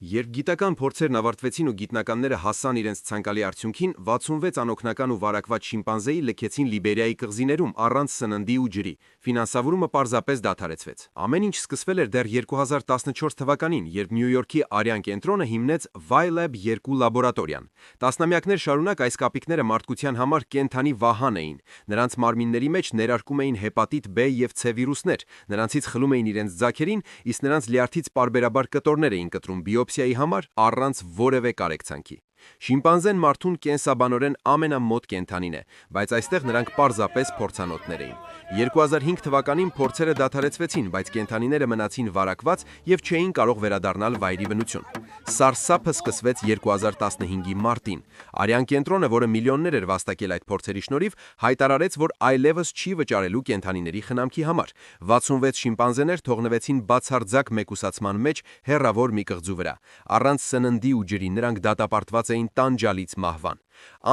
Երբ գիտական փորձերն ավարտվեցին ու գիտնականները հասան իրենց ցանկալի արդյունքին, 66 անօգնական ու վարակված շիմպանզեի լքեցին Լիբերիայի կղզիներում առանց սննդի ու ջրի։ Ֆինանսավորումը պարզապես դադարեցվեց։ Ամեն ինչ սկսվել էր դեռ 2014 թվականին, երբ Նյու Յորքի արյան կենտրոնը հիմնեց Y-Lab 2 լաբորատորիան։ Տասնամյակներ շարունակ այս կապիկները մարդկության համար կենդանի վահան էին։ Նրանց մարմինների մեջ ներարկում էին հեպատիտ B և C վիրուսներ, նրանցից խլում էին իրենց ձագերին, իսկ նրանց լյարդից պարբերաբար կտորներ էին կտրում բիոպսիայի համար առանց որևէ կարեկցանքի։ Շիմպանզեն մարդուն կենսաբանորեն ամենամոտ կենդանին է, բայց այստեղ նրանք պարզապես փորձանոթներ էին։ 2005 թվականին փորձերը դադարեցվեցին, բայց կենդանիները մնացին վարակված և չէին կարող վերադառնալ վայրի բնություն։ Սարսափը սկսվեց 2015-ի մարտին։ Արյան կենտրոնը, որը միլիոններ էր վաստակել այդ փորձերի շնորհիվ, հայտարարեց, որ այլևս չի վճարելու կենդանիների խնամքի համար։ 66 շիմպանզեներ թողնվեցին բացարձակ մեկուսացման մեջ հեռավոր մի կղզու վրա։ Առանց սննդի ու ջրի նրանք դատապարտված էին տանջալից մահվան։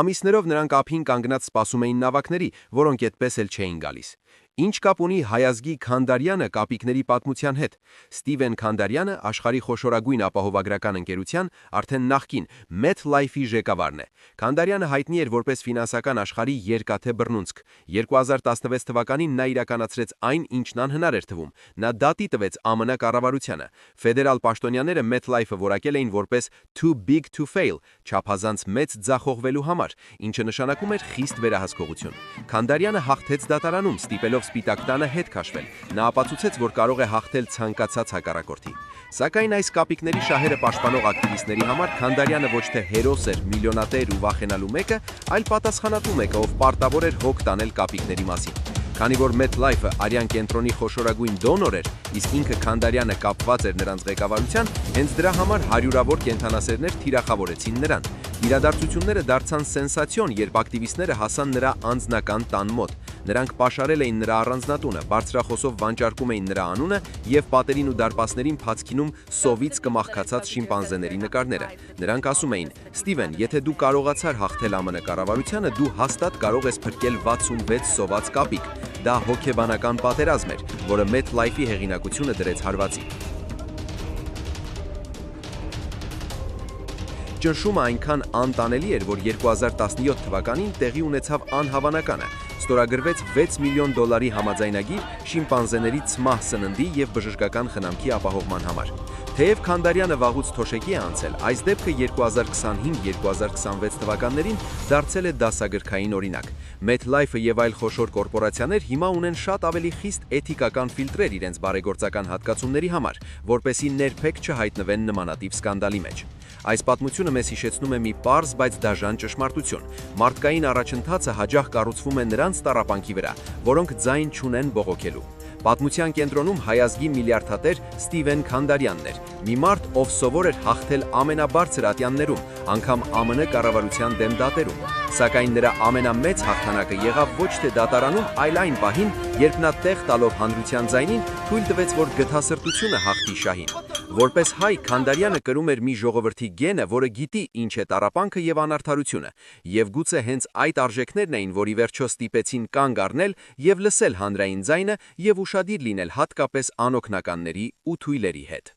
Ամիսներով նրանք ափին կանգնած սպասում էին նավակների, որոնք այդպես էլ չէին գալիս։ Ինչ կապ ունի հայազգի Քանդարյանը կապիկների պատմության հետ։ Ստիվեն Քանդարյանը աշխարհի խոշորագույն ապահովագրական ընկերության արդեն նախկին MetLife-ի ղեկավարն է։ Քանդարյանը հայտնի էր որպես ֆինանսական աշխարհի երկաթե բռնունցք։ 2016 թվականին նա իրականացրեց այն, ինչն անհնար էր թվում։ Նա դատի տվեց ԱՄՆ կառավարությանը։ Ֆեդերալ պաշտոնյաները MetLife-ը որակել էին որպես too big to fail, չափազանց մեծ ձախողվելու համար, ինչը նշանակում էր խիստ վերահսկողություն։ Քանդարյանը հաղթեց դատարանում, ստիպելով Սպիտակ տանը հետ քաշվել։ Նա ապացուցեց, որ կարող է հաղթել ցանկացած հակառակորդի։ Սակայն այս կապիկների շահերը պաշտպանող ակտիվիստների համար Քանդարյանը ոչ թե հերոս էր, միլիոնատեր ու վախենալու մեկը, այլ պատասխանատու մեկը, ով պարտավոր էր հոգ տանել կապիկների մասին։ Քանի որ MetLife-ը արյան կենտրոնի խոշորագույն դոնոր էր, իսկ ինքը Քանդարյանը կապված էր նրանց ղեկավարության, հենց դրա համար հարյուրավոր կենդանասերներ թիրախավորեցին նրան։ Իրադարձությունները դարձան սենսացիոն, երբ ակտիվիստները հասան նրա անձնական տան մոտ։ Նրանք պաշարել էին նրա առանձնատունը, բարձրախոսով վանճարկում էին նրա անունը և պատերին ու դարպասներին փացքինում սովից կմախքացած շիմպանզեների նկարները։ Նրանք ասում էին. «Ստիվեն, եթե դու կարողացար հաղթել ԱՄՆ կառավարությանը, դու հաստատ կարող ես փրկել 66 սոված կապիկ»։ Դա հոգեբանական պատերազմ էր, որը MetLife-ի հեղինակությունը դրեց հարվածի։ Ճնշումը այնքան անտանելի էր, որ 2017 թվականին տեղի ունեցավ անհավանականը։ Ստորագրվեց $6 միլիոն համաձայնագիր շիմպանզեների ցմահ սննդի և բժշկական խնամքի ապահովման համար։ Թեև Քանդարյանը վաղուց թոշեկի է անցել, այս դեպքը 2025-2026 թվականներին դարձել է դասագրքային օրինակ։ MetLife-ը և այլ խոշոր կորպորացիաներ հիմա ունեն շատ ավելի խիստ էթիկական ֆիլտրեր իրենց բարեգործական հատկացումների համար, որպեսզի ներփեկ չհայտնվեն նմանատիպ սկանդալի մեջ։ Այս պատմությունը մեզ հիշեցնում է մի պարզ, բայց դաժան ճշմարտություն։ Մարդկային առաջընթացը հաճախ կառուցվում է նրանց տառապանքի վրա, որոնք ձայն չունեն բողոքելու։ Պատմության կենտրոնում հայազգի միլիարդատեր Ստիվեն Քանդարյանն էր, մի մարդ, ով սովոր էր հաղթել ամենաբարձր ատյաններում, անգամ ԱՄՆ կառավարության դեմ դատերում։ Սակայն նրա ամենամեծ հաղթանակը եղավ ոչ թե դատարանում, այլ այն պահին, երբ նա տեղ տալով հանրության ձայնին թույլ տվեց, որ գթասրտությունը հաղթի շահին։ Որպես հայ, Քանդարյանը կրում էր մի ժողովրդի գենը, որը գիտի ինչ է տառապանքը և անարդարությունը, և գուցե հենց այդ արժեքներն էին, որ ի վերջո ստիպեցին կանգ առնել և լսել հանրային ձայնը և ուշադիր լինել հատկապես անօգնականների ու թույլերի հետ։